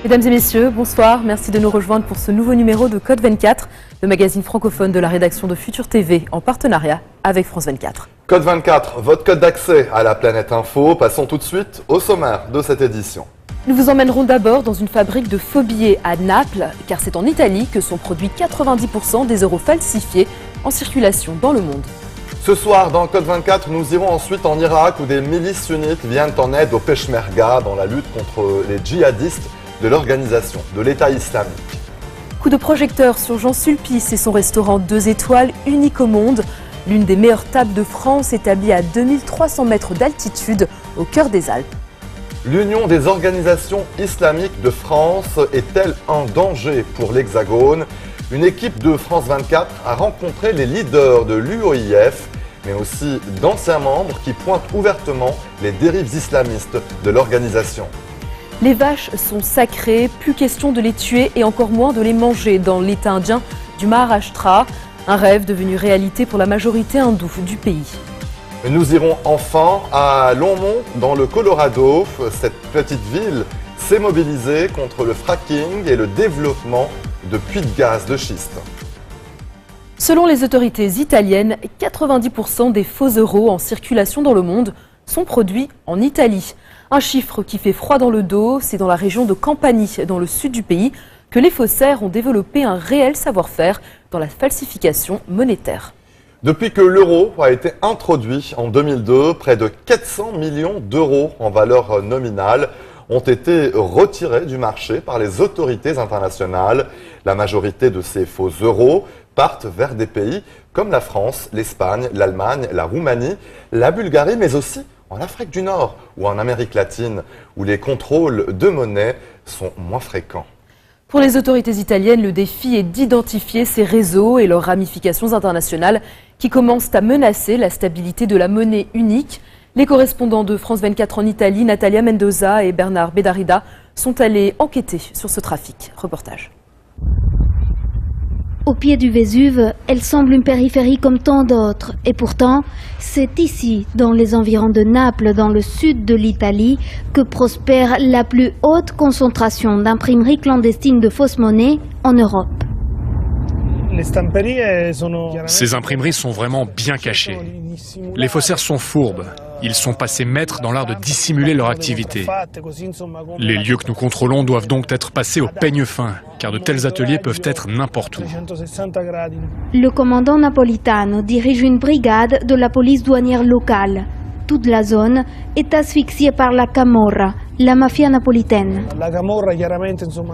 Mesdames et messieurs, bonsoir. Merci de nous rejoindre pour ce nouveau numéro de Code 24, le magazine francophone de la rédaction de Futur TV en partenariat avec France 24. Code 24, votre code d'accès à la planète info. Passons tout de suite au sommaire de cette édition. Nous vous emmènerons d'abord dans une fabrique de faux billets à Naples, car c'est en Italie que sont produits 90% des euros falsifiés en circulation dans le monde. Ce soir, dans Code 24, nous irons ensuite en Irak où des milices sunnites viennent en aide aux Peshmerga dans la lutte contre les djihadistes de l'organisation de l'État islamique. Coup de projecteur sur Jean Sulpice et son restaurant 2 étoiles unique au monde. L'une des meilleures tables de France établie à 2300 mètres d'altitude au cœur des Alpes. L'Union des organisations islamiques de France est-elle un danger pour l'Hexagone? Une équipe de France 24 a rencontré les leaders de l'UOIF, mais aussi d'anciens membres qui pointent ouvertement les dérives islamistes de l'organisation. Les vaches sont sacrées, plus question de les tuer et encore moins de les manger dans l'état indien du Maharashtra. Un rêve devenu réalité pour la majorité hindoue du pays. Nous irons enfin à Longmont, dans le Colorado. Cette petite ville s'est mobilisée contre le fracking et le développement de puits de gaz de schiste. Selon les autorités italiennes, 90% des faux euros en circulation dans le monde sont produits en Italie. Un chiffre qui fait froid dans le dos, c'est dans la région de Campanie, dans le sud du pays, que les faussaires ont développé un réel savoir-faire dans la falsification monétaire. Depuis que l'euro a été introduit en 2002, près de 400 millions d'euros en valeur nominale ont été retirés du marché par les autorités internationales. La majorité de ces faux euros partent vers des pays comme la France, l'Espagne, l'Allemagne, la Roumanie, la Bulgarie, mais aussi en Afrique du Nord ou en Amérique latine, où les contrôles de monnaie sont moins fréquents. Pour les autorités italiennes, le défi est d'identifier ces réseaux et leurs ramifications internationales qui commencent à menacer la stabilité de la monnaie unique. Les correspondants de France 24 en Italie, Natalia Mendoza et Bernard Bedarida, sont allés enquêter sur ce trafic. Reportage. Au pied du Vésuve, elle semble une périphérie comme tant d'autres. Et pourtant, c'est ici, dans les environs de Naples, dans le sud de l'Italie, que prospère la plus haute concentration d'imprimeries clandestines de fausses monnaies en Europe. Ces imprimeries sont vraiment bien cachées. Les faussaires sont fourbes. Ils sont passés maîtres dans l'art de dissimuler leur activité. Les lieux que nous contrôlons doivent donc être passés au peigne fin, car de tels ateliers peuvent être n'importe où. Le commandant Napolitano dirige une brigade de la police douanière locale. Toute la zone est asphyxiée par la Camorra, la mafia napolitaine.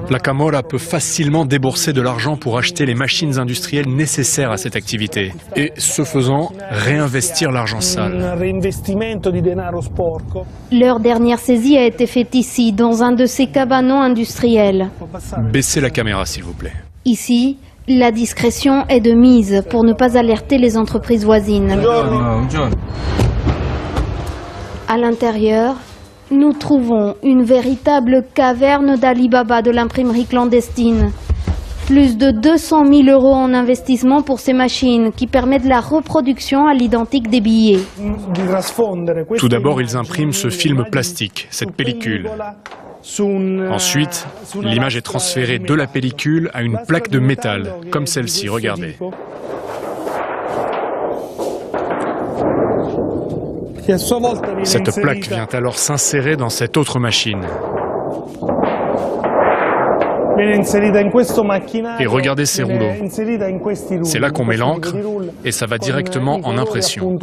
La Camorra peut facilement débourser de l'argent pour acheter les machines industrielles nécessaires à cette activité et, ce faisant, réinvestir l'argent sale. Leur dernière saisie a été faite ici, dans un de ces cabanons industriels. Baissez la caméra, s'il vous plaît. Ici, la discrétion est de mise pour ne pas alerter les entreprises voisines. À l'intérieur, nous trouvons une véritable caverne d'Alibaba de l'imprimerie clandestine. Plus de 200 000 € en investissement pour ces machines qui permettent la reproduction à l'identique des billets. Tout d'abord, ils impriment ce film plastique, cette pellicule. Ensuite, l'image est transférée de la pellicule à une plaque de métal, comme celle-ci, regardez. Cette plaque vient alors s'insérer dans cette autre machine. Et regardez ces rouleaux. C'est là qu'on met l'encre et ça va directement en impression.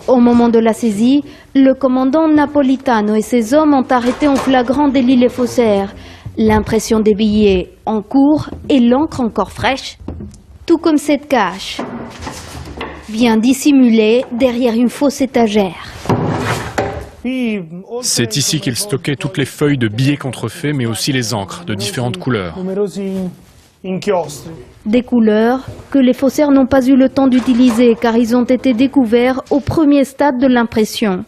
Au moment de la saisie, le commandant Napolitano et ses hommes ont arrêté en flagrant délit les faussaires. L'impression des billets en cours et l'encre encore fraîche, tout comme cette cache, bien dissimulée derrière une fausse étagère. C'est ici qu'ils stockaient toutes les feuilles de billets contrefaits, mais aussi les encres de différentes couleurs. Des couleurs que les faussaires n'ont pas eu le temps d'utiliser car ils ont été découverts au premier stade de l'impression.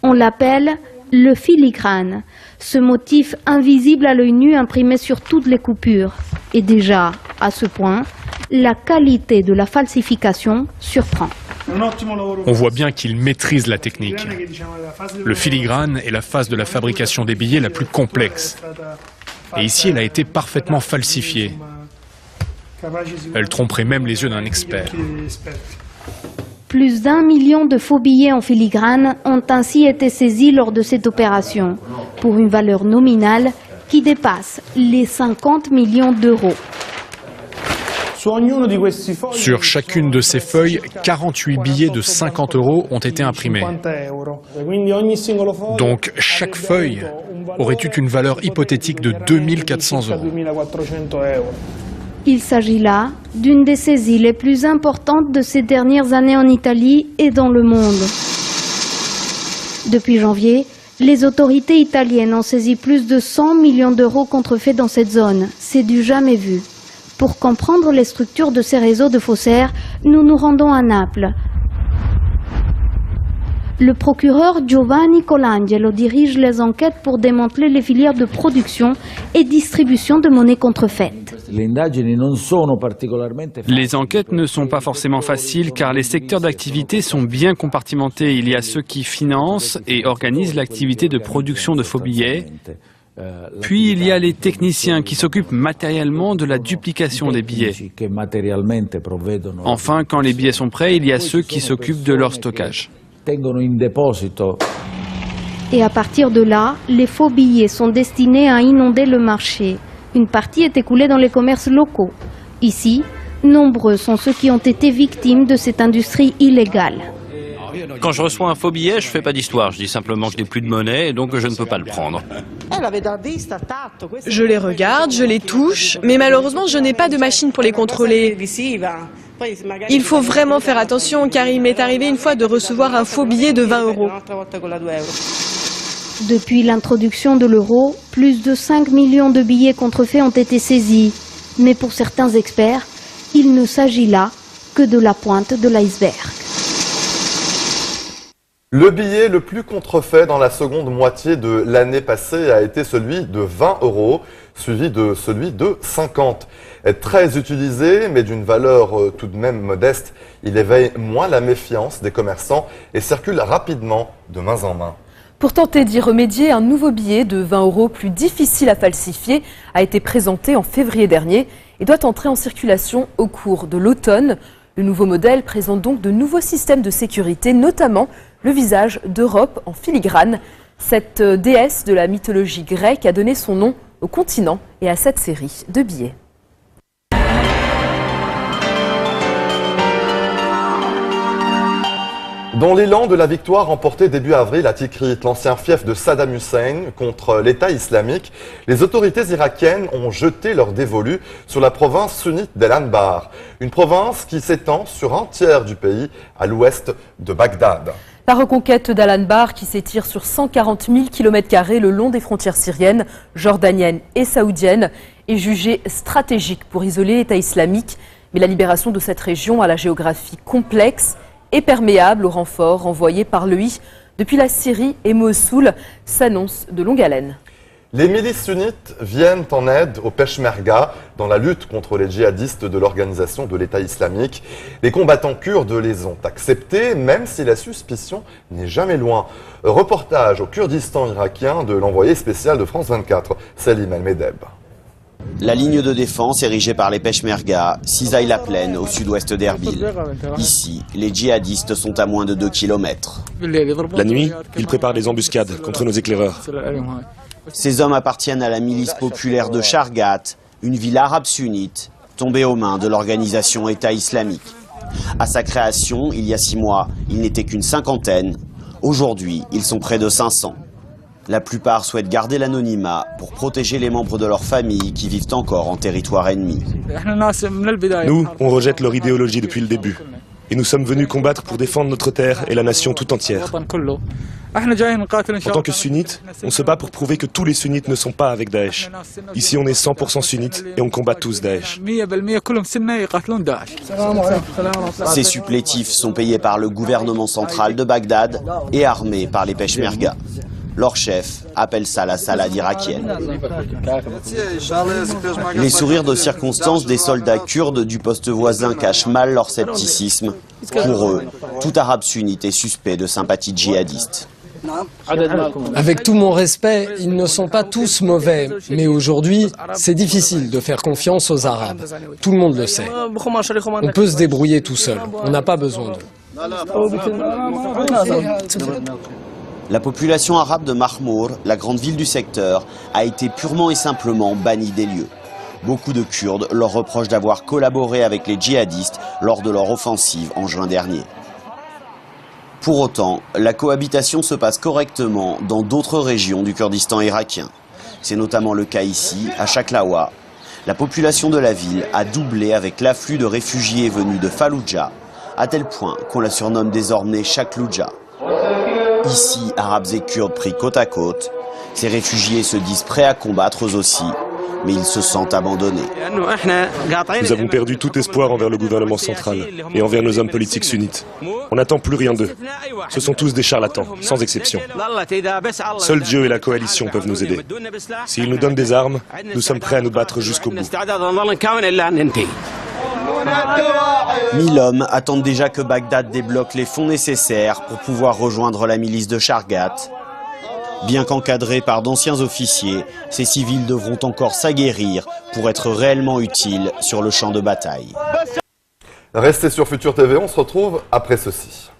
On l'appelle le filigrane, ce motif invisible à l'œil nu imprimé sur toutes les coupures. Et déjà, à ce point, la qualité de la falsification surprend. On voit bien qu'il maîtrise la technique. Le filigrane est la phase de la fabrication des billets la plus complexe. Et ici, elle a été parfaitement falsifiée. Elle tromperait même les yeux d'un expert. Plus d'1 million de faux billets en filigrane ont ainsi été saisis lors de cette opération, pour une valeur nominale qui dépasse les 50 millions d'euros. Sur chacune de ces feuilles, 48 billets de 50 € ont été imprimés. Donc chaque feuille aurait eu une valeur hypothétique de 2400 €. Il s'agit là d'une des saisies les plus importantes de ces dernières années en Italie et dans le monde. Depuis janvier, les autorités italiennes ont saisi plus de 100 millions d'euros contrefaits dans cette zone. C'est du jamais vu. Pour comprendre les structures de ces réseaux de faussaires, nous nous rendons à Naples. Le procureur Giovanni Colangelo dirige les enquêtes pour démanteler les filières de production et distribution de monnaie contrefaite. Les enquêtes ne sont pas forcément faciles car les secteurs d'activité sont bien compartimentés. Il y a ceux qui financent et organisent l'activité de production de faux billets. Puis il y a les techniciens qui s'occupent matériellement de la duplication des billets. Enfin, quand les billets sont prêts, il y a ceux qui s'occupent de leur stockage. Et à partir de là, les faux billets sont destinés à inonder le marché. Une partie est écoulée dans les commerces locaux. Ici, nombreux sont ceux qui ont été victimes de cette industrie illégale. Quand je reçois un faux billet, je fais pas d'histoire. Je dis simplement que je n'ai plus de monnaie et donc je ne peux pas le prendre. Je les regarde, je les touche, mais malheureusement, je n'ai pas de machine pour les contrôler. Il faut vraiment faire attention car il m'est arrivé une fois de recevoir un faux billet de 20 €. Depuis l'introduction de l'euro, plus de 5 millions de billets contrefaits ont été saisis. Mais pour certains experts, il ne s'agit là que de la pointe de l'iceberg. Le billet le plus contrefait dans la seconde moitié de l'année passée a été celui de 20 €, suivi de celui de 50. Très utilisé, mais d'une valeur tout de même modeste, il éveille moins la méfiance des commerçants et circule rapidement de main en main. Pour tenter d'y remédier, un nouveau billet de 20 € plus difficile à falsifier a été présenté en février dernier et doit entrer en circulation au cours de l'automne. Le nouveau modèle présente donc de nouveaux systèmes de sécurité, notamment le visage d'Europe en filigrane. Cette déesse de la mythologie grecque a donné son nom au continent et à cette série de billets. Dans l'élan de la victoire remportée début avril à Tikrit, l'ancien fief de Saddam Hussein, contre l'État islamique, les autorités irakiennes ont jeté leur dévolu sur la province sunnite d'El-Anbar, une province qui s'étend sur un tiers du pays à l'ouest de Bagdad. La reconquête d'Al-Anbar, qui s'étire sur 140 000 km² le long des frontières syriennes, jordaniennes et saoudiennes, est jugée stratégique pour isoler l'État islamique. Mais la libération de cette région à la géographie complexe et perméable aux renforts envoyés par l'EI depuis la Syrie et Mossoul s'annonce de longue haleine. Les milices sunnites viennent en aide aux Peshmerga dans la lutte contre les djihadistes de l'organisation de l'État islamique. Les combattants kurdes les ont acceptés, même si la suspicion n'est jamais loin. Reportage au Kurdistan irakien de l'envoyé spécial de France 24, Salim El-Medeb. La ligne de défense érigée par les Peshmerga cisaille la plaine au sud-ouest d'Erbil. Ici, les djihadistes sont à moins de 2 km. La nuit, ils préparent des embuscades contre nos éclaireurs. Ces hommes appartiennent à la milice populaire de Shargat, une ville arabe sunnite, tombée aux mains de l'organisation État islamique. À sa création, il y a 6 mois, ils n'étaient qu'une cinquantaine. Aujourd'hui, ils sont près de 500. La plupart souhaitent garder l'anonymat pour protéger les membres de leur famille qui vivent encore en territoire ennemi. Nous, on rejette leur idéologie depuis le début. Et nous sommes venus combattre pour défendre notre terre et la nation tout entière. En tant que sunnites, on se bat pour prouver que tous les sunnites ne sont pas avec Daesh. Ici, on est 100% sunnites et on combat tous Daesh. Ces supplétifs sont payés par le gouvernement central de Bagdad et armés par les Peshmerga. Leur chef appelle ça la salade irakienne. Les sourires de circonstance des soldats kurdes du poste voisin cachent mal leur scepticisme. Pour eux, tout arabe sunnite est suspect de sympathie djihadiste. Avec tout mon respect, ils ne sont pas tous mauvais, mais aujourd'hui, c'est difficile de faire confiance aux Arabes. Tout le monde le sait. On peut se débrouiller tout seul, on n'a pas besoin d'eux. La population arabe de Mahmour, la grande ville du secteur, a été purement et simplement bannie des lieux. Beaucoup de Kurdes leur reprochent d'avoir collaboré avec les djihadistes lors de leur offensive en juin dernier. Pour autant, la cohabitation se passe correctement dans d'autres régions du Kurdistan irakien. C'est notamment le cas ici, à Chaklawa. La population de la ville a doublé avec l'afflux de réfugiés venus de Fallujah, à tel point qu'on la surnomme désormais Chaklouja. Ici, Arabes et Kurdes pris côte à côte, ces réfugiés se disent prêts à combattre eux aussi, mais ils se sentent abandonnés. Nous avons perdu tout espoir envers le gouvernement central et envers nos hommes politiques sunnites. On n'attend plus rien d'eux. Ce sont tous des charlatans, sans exception. Seul Dieu et la coalition peuvent nous aider. S'ils nous donnent des armes, nous sommes prêts à nous battre jusqu'au bout. 1000 hommes attendent déjà que Bagdad débloque les fonds nécessaires pour pouvoir rejoindre la milice de Shargat. Bien qu'encadrés par d'anciens officiers, ces civils devront encore s'aguerrir pour être réellement utiles sur le champ de bataille. Restez sur Futur TV, on se retrouve après ceci.